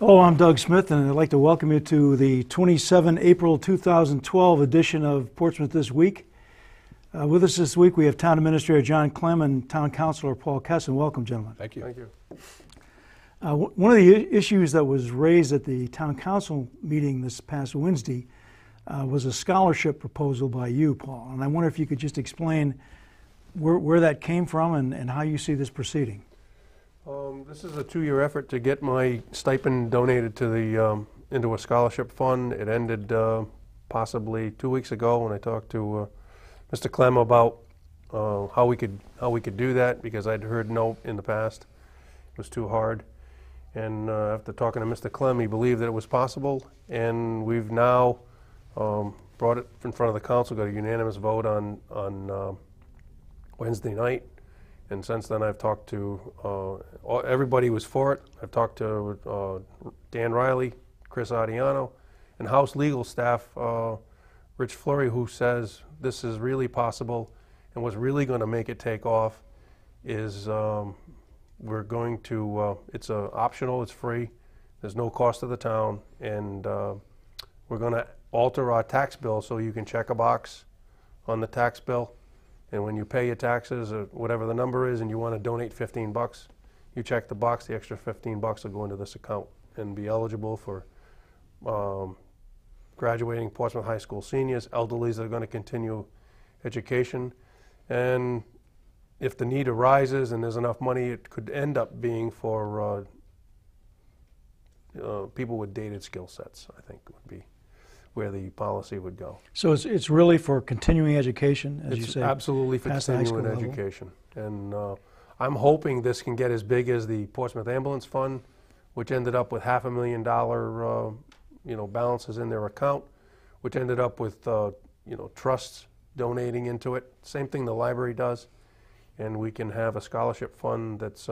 Hello, I'm Doug Smith, and I'd like to welcome you to the 27 April 2012 edition of Portsmouth This Week. With us this week, we have Town Administrator John Clem and Town Councilor Paul Kesson. Welcome, gentlemen. Thank you. Thank you. One of the issues that was raised at the Town Council meeting this past Wednesday was a scholarship proposal by you, Paul. And I wonder if you could just explain where that came from and how you see this proceeding. This is a 2-year effort to get my stipend donated to the into a scholarship fund. It ended possibly 2 weeks ago when I talked to Mr. Clem about how we could do that, because I'd heard no in the past. It was too hard. And after talking to Mr. Clem, he believed that it was possible, and we've now brought it in front of the council, got a unanimous vote on Wednesday night. And since then, I've talked to everybody was for it. I've talked to Dan Riley, Chris Adiano, and House legal staff, Rich Fleury, who says this is really possible, and what's really going to make it take off is we're going to, it's optional, it's free, there's no cost to the town, and we're going to alter our tax bill so you can check a box on the tax bill. And when you pay your taxes, or whatever the number is, and you want to donate 15 bucks, you check the box, the extra 15 bucks will go into this account and be eligible for graduating Portsmouth High School seniors, elderlies that are going to continue education. And if the need arises and there's enough money, it could end up being for people with dated skill sets, I think would be where the policy would go. So it's really for continuing education, as you say? It's absolutely for continuing education. And I'm hoping this can get as big as the Portsmouth Ambulance Fund, which ended up with $500,000 balances in their account, which ended up with trusts donating into it. Same thing the library does. And we can have a scholarship fund that's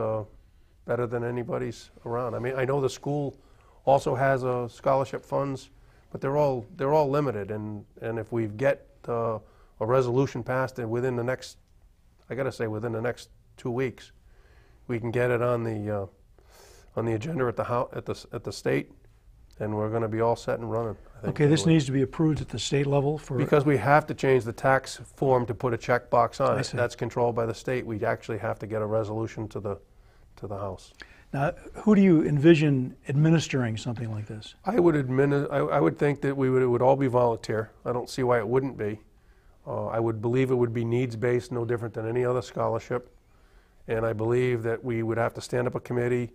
better than anybody's around. I mean, I know the school also has scholarship funds, but they're all limited, and if we get a resolution passed and within the next, I got to say within the next 2 weeks, we can get it on the agenda at the state, and we're going to be all set and running. I think. Okay, this needs to be approved at the state level because we have to change the tax form to put a checkbox on it. That's controlled by the state. We actually have to get a resolution to the House. Now, who do you envision administering something like this? I would think that it would all be volunteer. I don't see why it wouldn't be. I would believe it would be needs-based, no different than any other scholarship. And I believe that we would have to stand up a committee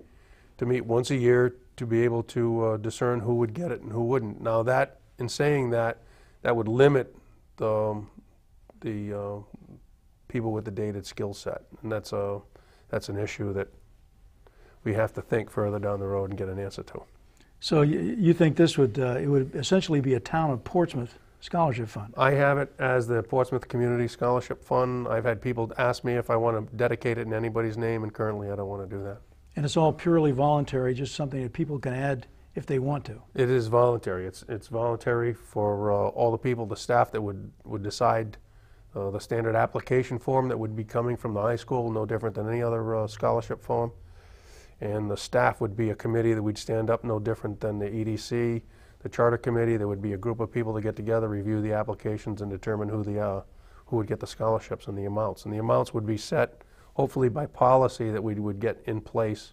to meet once a year to be able to discern who would get it and who wouldn't. Now that, in saying that, that would limit the people with the dated skill set. And that's an issue that we have to think further down the road and get an answer to. So you think this would it would essentially be a Town of Portsmouth scholarship fund? I have it as the Portsmouth Community Scholarship Fund. I've had people ask me if I want to dedicate it in anybody's name, and currently I don't want to do that. And it's all purely voluntary, just something that people can add if they want to? It is voluntary. It's voluntary for all the people, the staff that would decide the standard application form that would be coming from the high school, no different than any other scholarship form. And the staff would be a committee that we'd stand up, no different than the EDC, the charter committee. There would be a group of people to get together, review the applications, and determine who would get the scholarships and the amounts. And the amounts would be set, hopefully by policy, that we would get in place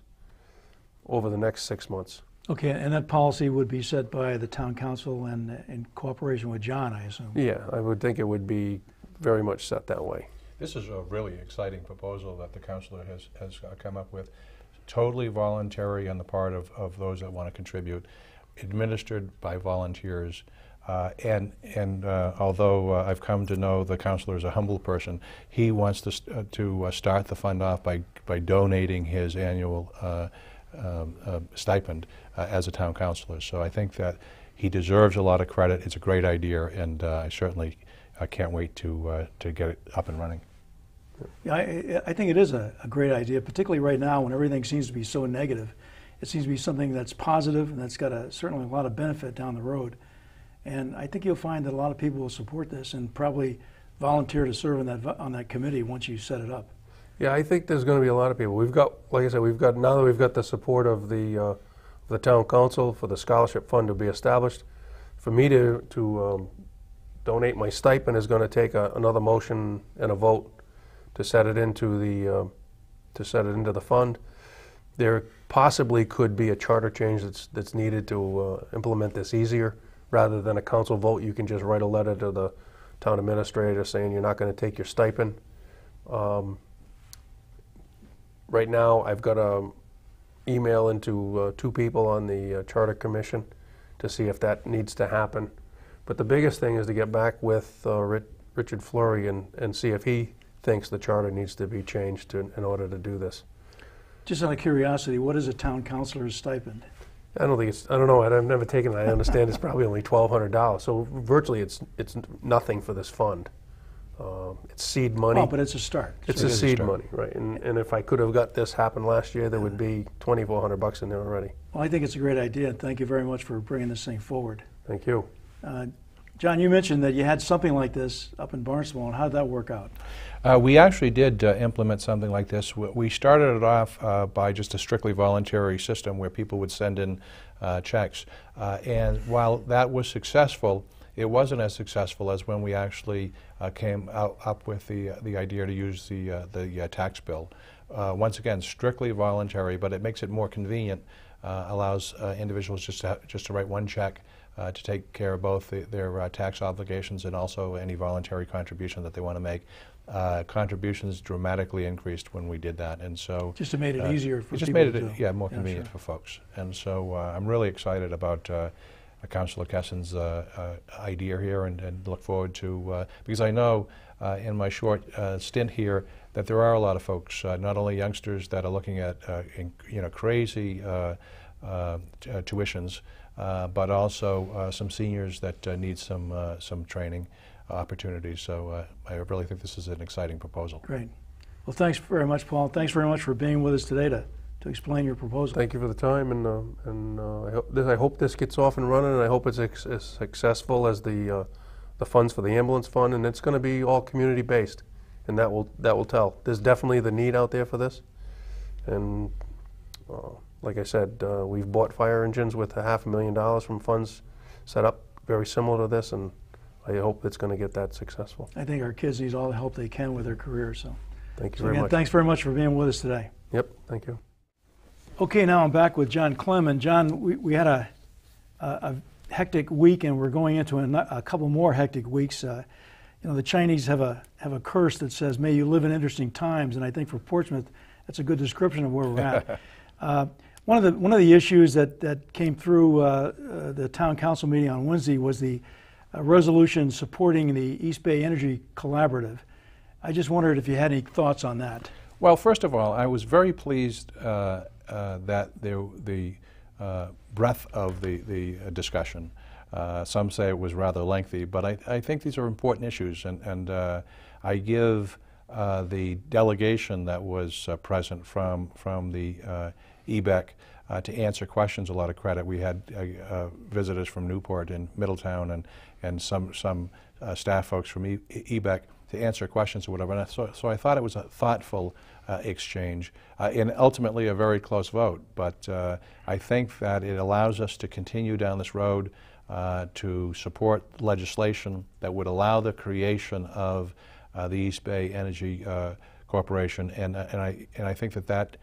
over the next 6 months. Okay, and that policy would be set by the town council and in cooperation with John, I assume? Yeah, I would think it would be very much set that way. This is a really exciting proposal that the councilor has come up with. Totally voluntary on the part of those that want to contribute, administered by volunteers, and although I've come to know the councilor as a humble person, he wants to start the fund off by donating his annual stipend as a town councilor. So I think that he deserves a lot of credit. It's a great idea, and I certainly can't wait to get it up and running. Yeah, I think it is a great idea, particularly right now when everything seems to be so negative. It seems to be something that's positive and that's got certainly a lot of benefit down the road. And I think you'll find that a lot of people will support this and probably volunteer to serve on that committee once you set it up. Yeah, I think there's going to be a lot of people. We've got, like I said, now that we've got the support of the the town council for the scholarship fund to be established. For me to donate my stipend is going to take another motion and a vote to set it into the fund. There possibly could be a charter change that's needed to implement this easier. Rather than a council vote, you can just write a letter to the town administrator saying you're not going to take your stipend. Right now, I've got an email into 2 people on the Charter Commission to see if that needs to happen. But the biggest thing is to get back with Richard Fleury and see if he thinks the charter needs to be changed in order to do this. Just out of curiosity, what is a town councilor's stipend? I don't know, I've never taken it. I understand it's probably only $1,200. So virtually it's nothing for this fund. It's seed money. Oh, but it's a start. It's a seed money, right. And if I could have got this happen last year, there would be $2,400 in there already. Well, I think it's a great idea, and thank you very much for bringing this thing forward. Thank you. John, you mentioned that you had something like this up in Barnstable, and how did that work out? We actually did implement something like this. We started it off by just a strictly voluntary system where people would send in checks. And while that was successful, it wasn't as successful as when we actually came up with the idea to use the tax bill. Once again, strictly voluntary, but it makes it more convenient, allows individuals just to write one check to take care of both their tax obligations and also any voluntary contribution that they want to make. Contributions dramatically increased when we did that, and so just made it easier for people. It just made it, to more convenient for folks. And so I'm really excited about Councillor Kessen's idea here, and look forward to because I know in my short stint here that there are a lot of folks, not only youngsters that are looking at crazy tuitions, but also some seniors that need some training opportunities. So I really think this is an exciting proposal. Great. Well, thanks very much, Paul. Thanks very much for being with us today to explain your proposal. Thank you for the time, and I hope this gets off and running, and I hope it's as successful as the funds for the ambulance fund, and it's going to be all community based, and that will tell. There's definitely the need out there for this, and like I said, we've bought fire engines with $500,000 from funds set up very similar to this, and I hope it's going to get that successful. I think our kids need all the help they can with their careers. So thank you very much. Thanks very much for being with us today. Yep, thank you. Okay, now I'm back with John Clem. And John, we had a hectic week, and we're going into a couple more hectic weeks. The Chinese have a curse that says, "May you live in interesting times," and I think for Portsmouth, that's a good description of where we're at. One of the issues that came through the town council meeting on Wednesday was the resolution supporting the East Bay Energy Collaborative. I just wondered if you had any thoughts on that. Well, first of all, I was very pleased that the breadth of the discussion. Some say it was rather lengthy, but I think these are important issues, and I give the delegation that was present from the EBEC to answer questions a lot of credit. We had visitors from Newport and Middletown and some staff folks from EBEC to answer questions or whatever. And so I thought it was a thoughtful exchange and ultimately a very close vote. But I think that it allows us to continue down this road to support legislation that would allow the creation of the East Bay Energy Corporation, and I think that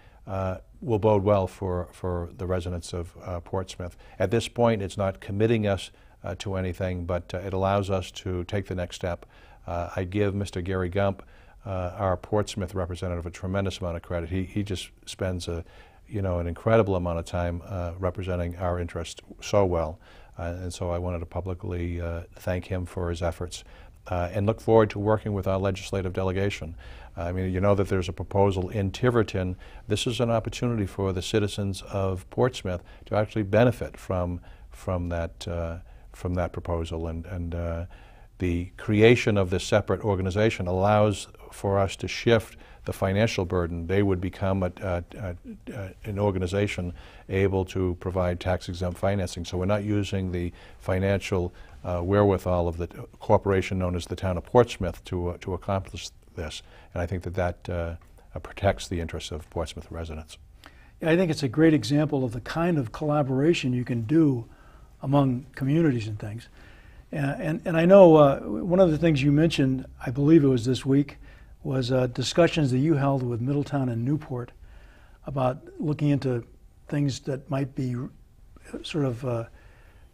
will bode well for the residents of Portsmouth. At this point, it's not committing us to anything, but it allows us to take the next step. I give Mr. Gary Gump, our Portsmouth representative, a tremendous amount of credit. He just spends an incredible amount of time representing our interest so well, and so I wanted to publicly thank him for his efforts and look forward to working with our legislative delegation. I mean, you know that there's a proposal in Tiverton. This is an opportunity for the citizens of Portsmouth to actually benefit from that proposal, and the creation of this separate organization allows for us to shift the financial burden. They would become an organization able to provide tax-exempt financing. So we're not using the financial wherewithal of the corporation known as the Town of Portsmouth to accomplish this. And I think that protects the interests of Portsmouth residents. I think it's a great example of the kind of collaboration you can do among communities and things. And I know one of the things you mentioned, I believe it was this week, was discussions that you held with Middletown and Newport about looking into things that might be sort of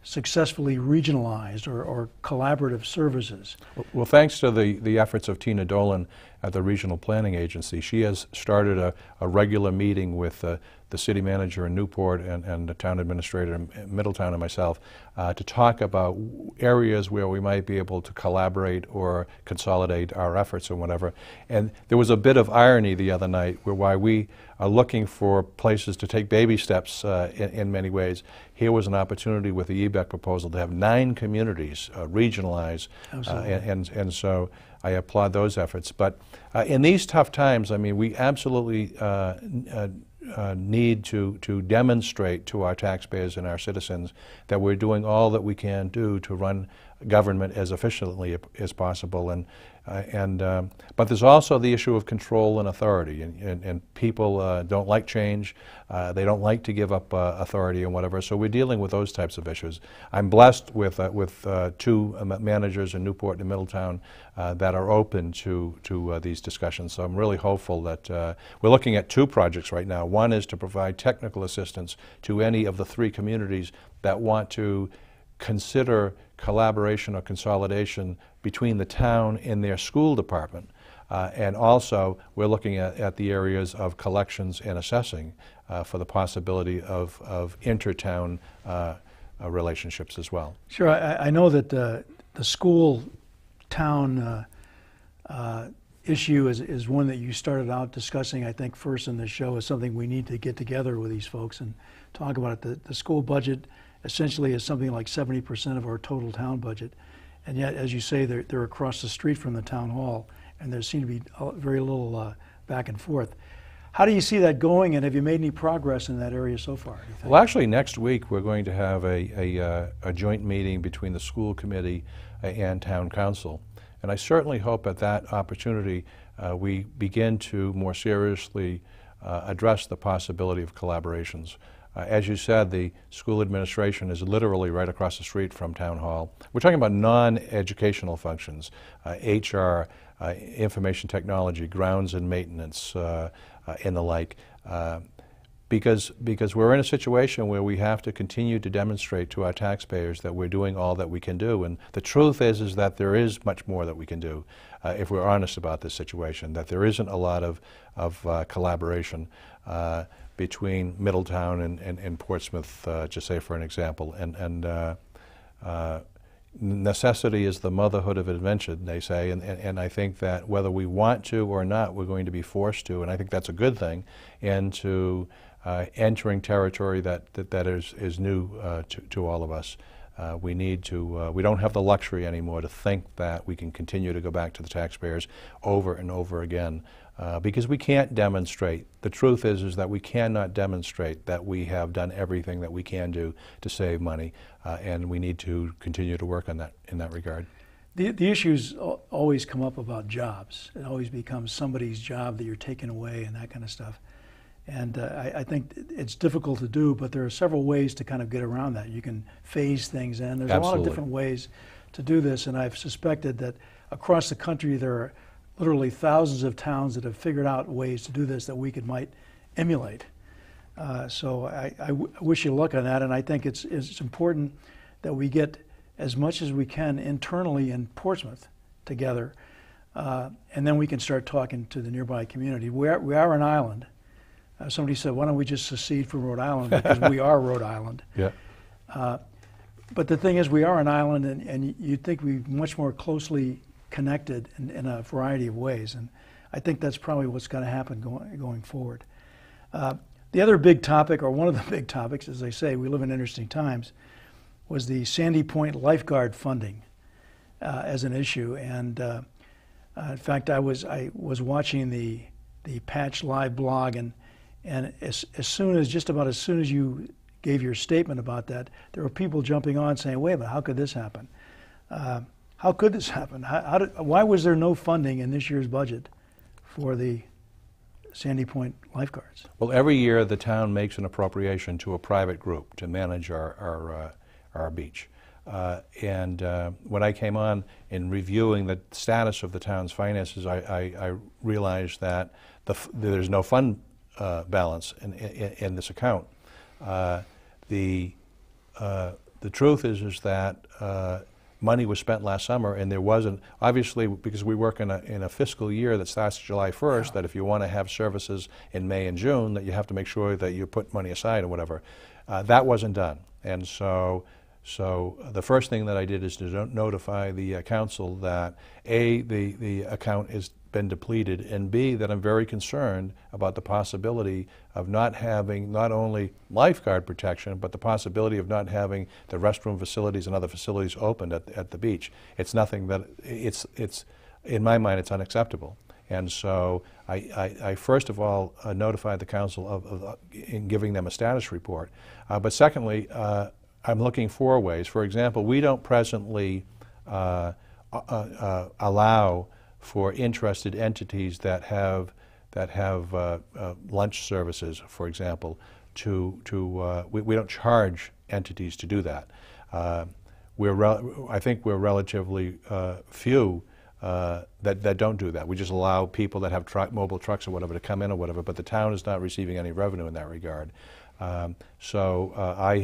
successfully regionalized or collaborative services. Well, thanks to the efforts of Tina Dolan at the Regional Planning Agency, she has started a regular meeting with the city manager in Newport and the town administrator in Middletown and myself to talk about areas where we might be able to collaborate or consolidate our efforts or whatever. And there was a bit of irony the other night where while we are looking for places to take baby steps in many ways, here was an opportunity with the EBEC proposal to have 9 communities regionalize, and so I applaud those efforts. But in these tough times, I mean, we absolutely need to demonstrate to our taxpayers and our citizens that we're doing all that we can do to run government as efficiently as possible. But there's also the issue of control and authority, and people don't like change. They don't like to give up authority and whatever. So we're dealing with those types of issues. I'm blessed with 2 managers in Newport and Middletown that are open to these discussions. So I'm really hopeful that we're looking at 2 projects right now. One is to provide technical assistance to any of the 3 communities that want to consider collaboration or consolidation between the town and their school department. And also, we're looking at the areas of collections and assessing for the possibility of inter-town relationships as well. Sure, I know that the school-town issue is one that you started out discussing, I think, first in the show as something we need to get together with these folks and talk about it. The school budget essentially is something like 70% of our total town budget. And yet, as you say, they're across the street from the town hall, and there seems to be very little back and forth. How do you see that going, and have you made any progress in that area so far, do you think? Well, actually, next week we're going to have a joint meeting between the school committee and town council. And I certainly hope at that opportunity we begin to more seriously address the possibility of collaborations. As you said, the school administration is literally right across the street from Town Hall. We're talking about non-educational functions, HR, information technology, grounds and maintenance, and the like, because we're in a situation where we have to continue to demonstrate to our taxpayers that we're doing all that we can do. And the truth is that there is much more that we can do if we're honest about this situation, that there isn't a lot of collaboration between Middletown and Portsmouth, just say for an example. And necessity is the motherhood of invention, they say, and I think that whether we want to or not, we're going to be forced to, and I think that's a good thing, into entering territory that is new to all of us. We need to, we don't have the luxury anymore to think that we can continue to go back to the taxpayers over and over again. Because we can't demonstrate. The truth is that we cannot demonstrate that we have done everything that we can do to save money, and we need to continue to work on that in that regard. The issues always come up about jobs. It always becomes somebody's job that you're taking away and that kind of stuff. And I think it's difficult to do, but there are several ways to kind of get around that. You can phase things in. There's a lot of different ways to do this, and I've suspected that across the country there are literally thousands of towns that have figured out ways to do this that we might emulate. So I wish you luck on that, and I think it's important that we get as much as we can internally in Portsmouth together, and then we can start talking to the nearby community. We are an island. Somebody said, why don't we just secede from Rhode Island, because we are Rhode Island. Yeah. But the thing is, we are an island, and you'd think we'd be much more closely connected in a variety of ways, and I think that's probably what's going to happen going forward. The other big topic, or one of the big topics, as I say, we live in interesting times, was the Sandy Point lifeguard funding as an issue. And in fact, I was watching the Patch Live blog, and just about as soon as you gave your statement about that, there were people jumping on saying, wait a minute, how could this happen? How could this happen? Why was there no funding in this year's budget for the Sandy Point lifeguards? Well, every year the town makes an appropriation to a private group to manage our beach. When I came on in reviewing the status of the town's finances, I realized that there's no fund balance in this account. The truth is that money was spent last summer, and there wasn't, obviously, because we work in a fiscal year that starts July 1st, Yeah. that if you want to have services in May and June, that you have to make sure that you put money aside or whatever. That wasn't done. And so the first thing that I did is to notify the council that A, the account has been depleted, and B, that I'm very concerned about the possibility of not having not only lifeguard protection, but the possibility of not having the restroom facilities and other facilities opened at the beach. It's nothing that, it's in my mind, it's unacceptable. And so I first of all notified the council in giving them a status report. But secondly, I'm looking for ways. For example, we don't presently allow for interested entities that have lunch services, for example, we don't charge entities to do that. I think we're relatively few that don't do that. We just allow people that have mobile trucks or whatever to come in or whatever, but the town is not receiving any revenue in that regard. I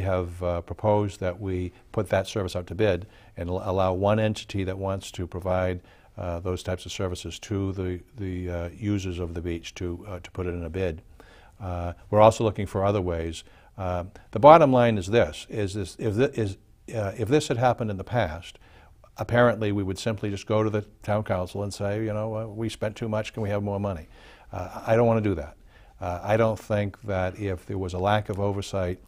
have proposed that we put that service out to bid and allow one entity that wants to provide those types of services to the users of the beach to put it in a bid. We're also looking for other ways. The bottom line is this: if this had happened in the past, apparently we would simply just go to the town council and say, you know, we spent too much, can we have more money? I don't want to do that. I don't think that if there was a lack of oversight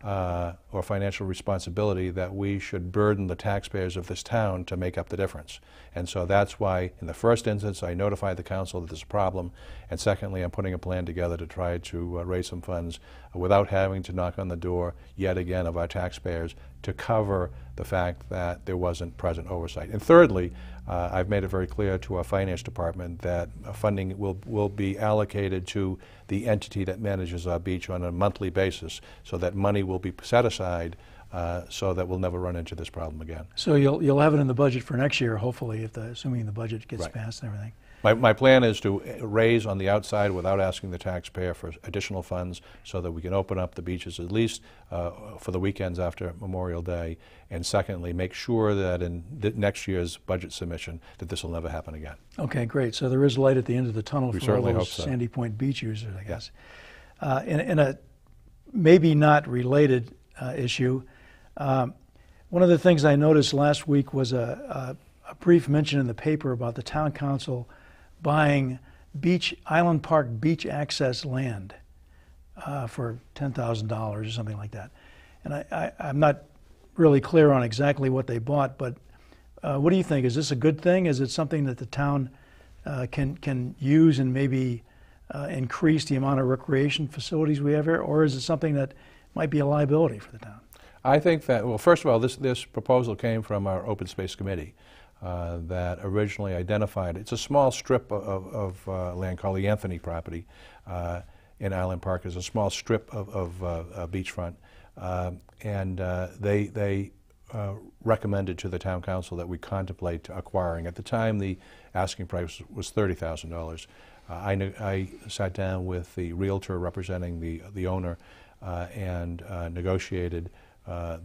or financial responsibility that we should burden the taxpayers of this town to make up the difference. And so that's why, in the first instance, I notified the council that there's a problem, and secondly, I'm putting a plan together to try to raise some funds without having to knock on the door yet again of our taxpayers to cover the fact that there wasn't present oversight. And thirdly, I've made it very clear to our finance department that funding will be allocated to the entity that manages our beach on a monthly basis, so that money will be set aside so that we'll never run into this problem again. So you'll have it in the budget for next year, hopefully, assuming the budget gets Right. passed and everything. My plan is to raise on the outside without asking the taxpayer for additional funds so that we can open up the beaches at least for the weekends after Memorial Day, and secondly, make sure that in next year's budget submission that this will never happen again. Okay, great. So there is light at the end of the tunnel We for all certainly those hope so. Sandy Point beach users, I guess. In a maybe not related issue, one of the things I noticed last week was a brief mention in the paper about the town council buying Island Park beach access land for $10,000 or something like that. And I'm not really clear on exactly what they bought, but what do you think? Is this a good thing? Is it something that the town can use and maybe increase the amount of recreation facilities we have here, or is it something that might be a liability for the town? I think that, well, first of all, this proposal came from our Open Space Committee that originally identified, it's a small strip of land called the Anthony property in Island Park. There's a small strip of beachfront, and they recommended to the town council that we contemplate acquiring. At the time, the asking price was $30,000. I sat down with the realtor representing the owner and negotiated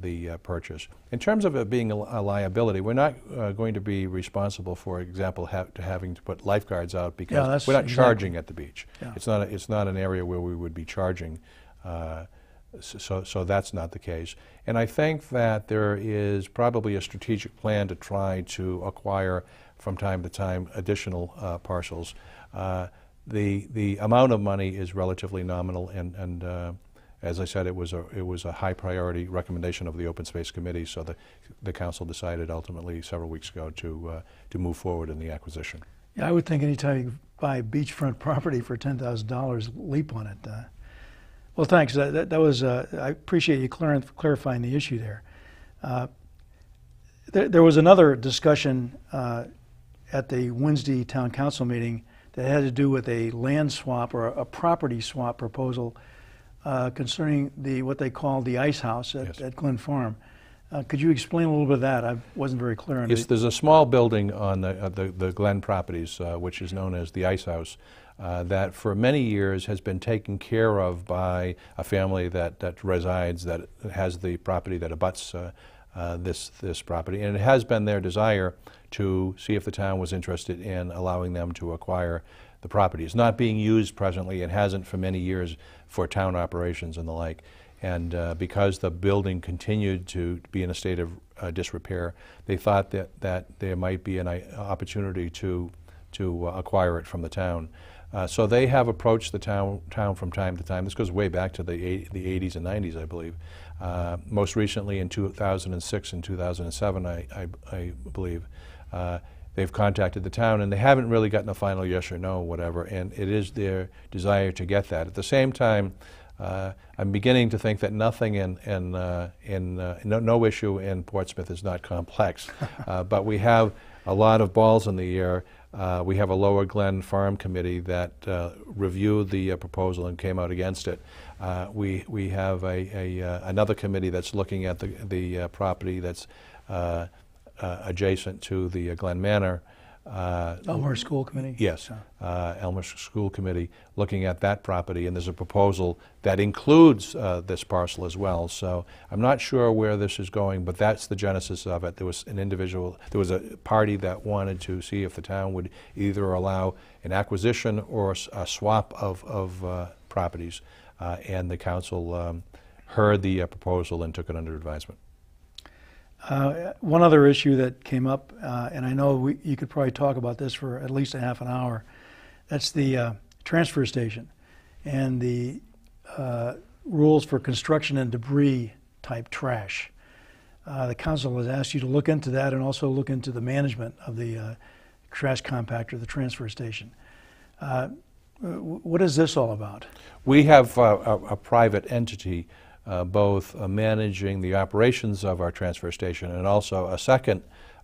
the purchase. In terms of it being a liability, we're not going to be responsible, for example, having to put lifeguards out because we're not charging at the beach. Yeah. It's not an area where we would be charging. So that's not the case. And I think that there is probably a strategic plan to try to acquire from time to time additional parcels. The amount of money is relatively nominal, and as I said, it was a high priority recommendation of the Open Space Committee, so the council decided ultimately several weeks ago to move forward in the acquisition. Yeah, I would think anytime you buy beachfront property for $10,000, leap on it. Well, thanks. That was I appreciate you clarifying the issue there. There was another discussion at the Wednesday Town Council meeting that had to do with a land swap or a property swap proposal concerning what they call the ice house at Glen Farm. Could you explain a little bit of that? I wasn't very clear on it. Yes, there's a small building on the Glen properties, which is known as the Ice House, that for many years has been taken care of by a family that resides, that has the property that abuts this property. And it has been their desire to see if the town was interested in allowing them to acquire the property. It's not being used presently. It hasn't for many years for town operations and the like. And because the building continued to be in a state of disrepair, they thought that there might be an opportunity to acquire it from the town. So they have approached the town from time to time. This goes way back to the 80s and 90s, I believe. Most recently in 2006 and 2007, I believe. They've contacted the town, and they haven't really gotten a final yes or no, whatever, and it is their desire to get that. At the same time, I'm beginning to think that nothing no issue in Portsmouth is not complex, but we have a lot of balls in the air. We have a Lower Glen Farm Committee that reviewed the proposal and came out against it. We have another committee that's looking at the property that's adjacent to the Glen Manor. Elmer School Committee? Yes, Elmer School Committee looking at that property, and there's a proposal that includes this parcel as well. So I'm not sure where this is going, but that's the genesis of it. There was a party that wanted to see if the town would either allow an acquisition or a swap of properties, and the council heard the proposal and took it under advisement. One other issue that came up, and I know you could probably talk about this for at least a half an hour, that's the transfer station and the rules for construction and debris type trash. The council has asked you to look into that and also look into the management of the trash compactor, the transfer station. What is this all about? We have a private entity both managing the operations of our transfer station and also a second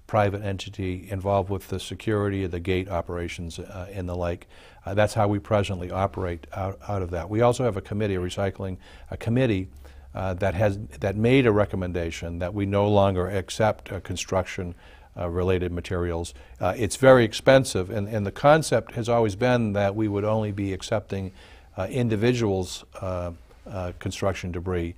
private entity involved with the security of the gate operations and the like. That's how we presently operate out of that. We also have a committee, a recycling committee that made a recommendation that we no longer accept construction related materials. It's very expensive, and the concept has always been that we would only be accepting individuals' construction debris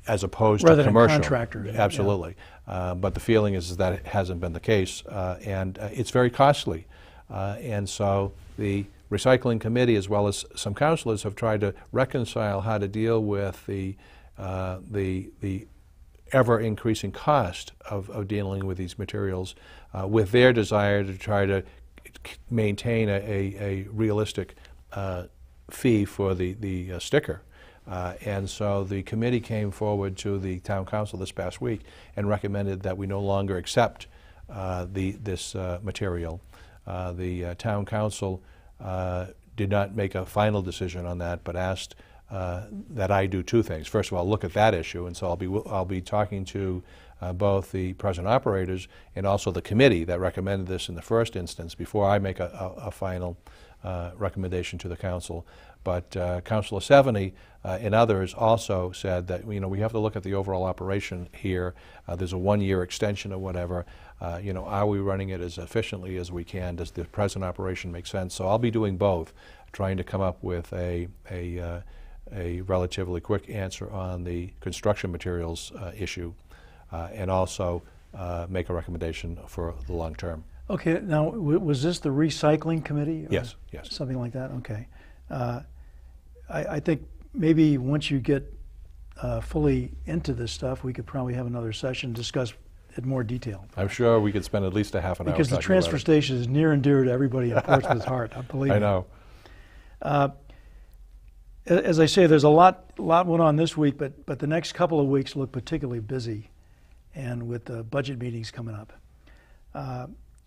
as opposed rather to commercial. Than contractors. Absolutely. Yeah. But the feeling is that it hasn't been the case, and it's very costly. And so the recycling committee, as well as some councilors, have tried to reconcile how to deal with the ever-increasing cost of dealing with these materials with their desire to try to maintain a realistic fee for the sticker. And so the committee came forward to the town council this past week and recommended that we no longer accept this material. The town council did not make a final decision on that, but asked that I do two things. First of all, look at that issue, and so I'll be talking to both the present operators and also the committee that recommended this in the first instance before I make a final recommendation to the council. But Councilor Seveny and others also said that we have to look at the overall operation here. There's a one-year extension or whatever. Are we running it as efficiently as we can? Does the present operation make sense? So I'll be doing both, trying to come up with a relatively quick answer on the construction materials issue, and also make a recommendation for the long term. Okay, now was this the recycling committee? Yes, yes. Something like that, okay. I think maybe once you get fully into this stuff, we could probably have another session, discuss in more detail. I'm sure we could spend at least a half an hour because the transfer station is near and dear to everybody in Portsmouth's heart, I believe. I know. As I say, there's a lot went on this week, but the next couple of weeks look particularly busy, and with the budget meetings coming up.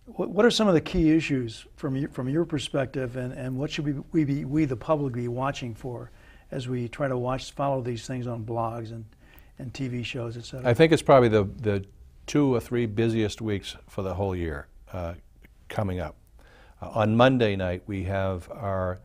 What are some of the key issues from your perspective, and what should we the public be watching for as we try to follow these things on blogs and TV shows, etc.? I think it's probably the 2 or 3 busiest weeks for the whole year coming up. On Monday night, we have our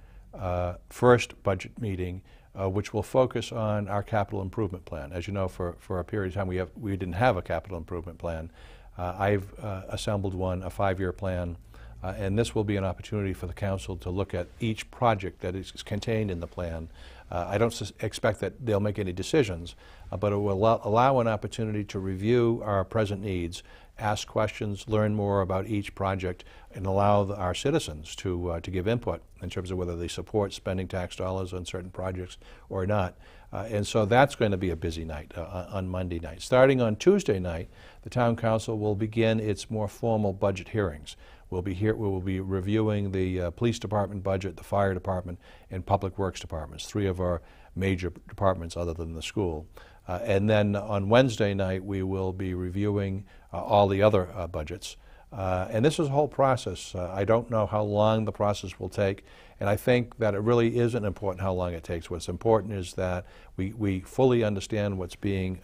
first budget meeting, which will focus on our capital improvement plan. As you know, for a period of time, we didn't have a capital improvement plan. I've assembled one, a 5-year plan, and this will be an opportunity for the council to look at each project that is contained in the plan. I don't expect that they'll make any decisions, but it will allow an opportunity to review our present needs, ask questions, learn more about each project, and allow our citizens to give input in terms of whether they support spending tax dollars on certain projects or not. And so that's going to be a busy night on Monday night. Starting on Tuesday night, the Town Council will begin its more formal budget hearings. We will be reviewing the police department budget, the fire department, and public works departments, 3 of our major departments other than the school. And then on Wednesday night, we will be reviewing all the other budgets. And this is a whole process. I don't know how long the process will take, and I think that it really isn't important how long it takes. What's important is that we fully understand what's being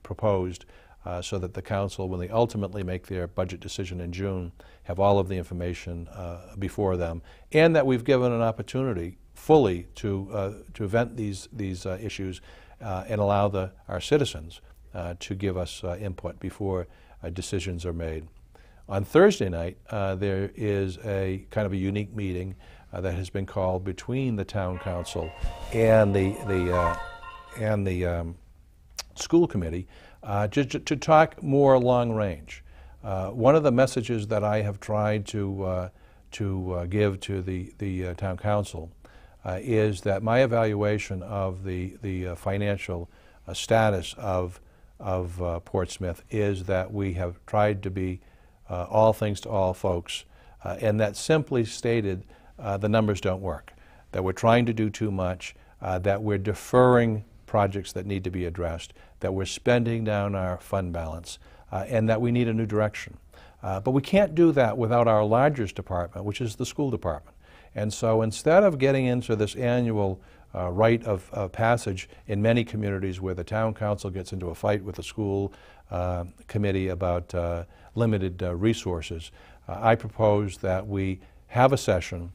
proposed, so that the council, when they ultimately make their budget decision in June, have all of the information before them, and that we've given an opportunity fully to vent these issues and allow our citizens to give us input before decisions are made. On Thursday night, there is a kind of a unique meeting that has been called between the Town Council and the school committee to talk more long range. One of the messages that I have tried to give to the Town Council is that my evaluation of the financial status of Portsmouth is that we have tried to be all things to all folks, and that simply stated the numbers don't work, that we're trying to do too much, that we're deferring projects that need to be addressed, that we're spending down our fund balance, and that we need a new direction. But we can't do that without our largest department, which is the school department. And so instead of getting into this annual rite of passage in many communities where the Town Council gets into a fight with the school committee about limited resources, I propose that we have a session,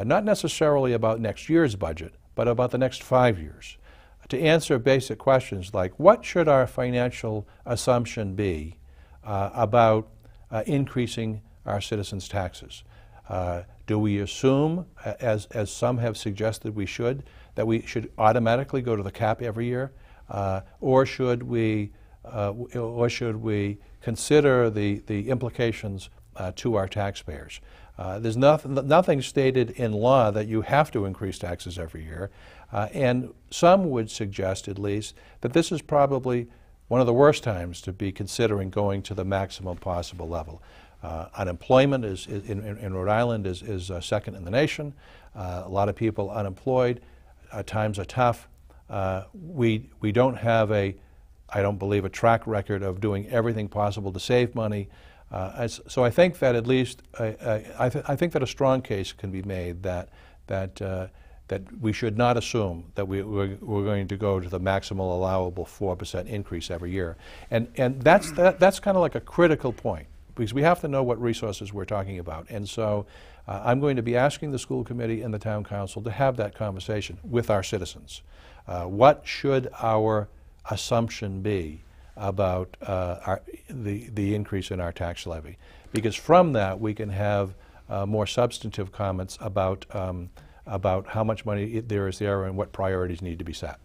not necessarily about next year's budget, but about the next 5 years, to answer basic questions like, what should our financial assumption be about increasing our citizens' taxes? Do we assume, as some have suggested we should, that we should automatically go to the cap every year, or should we consider the implications to our taxpayers? There's nothing stated in law that you have to increase taxes every year, and some would suggest, at least, that this is probably one of the worst times to be considering going to the maximum possible level. Unemployment in Rhode Island is second in the nation. A lot of people unemployed. Times are tough. We don't have I don't believe, a track record of doing everything possible to save money. So I think that at least, I think that a strong case can be made that we should not assume that we're going to go to the maximal allowable 4% increase every year. And that's kind of like a critical point, because we have to know what resources we're talking about. And so I'm going to be asking the school committee and the Town Council to have that conversation with our citizens. What should our assumption be about the increase in our tax levy? Because from that we can have more substantive comments about how much money there is there and what priorities need to be set.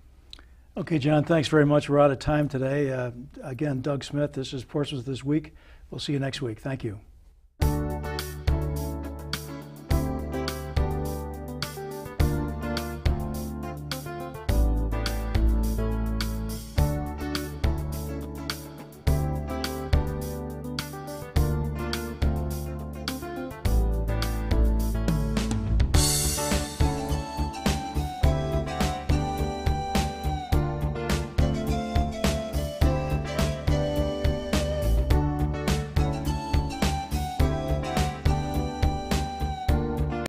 Okay, John, thanks very much. We're out of time today. Again, Doug Smith, this is Portsmouth This Week. We'll see you next week. Thank you.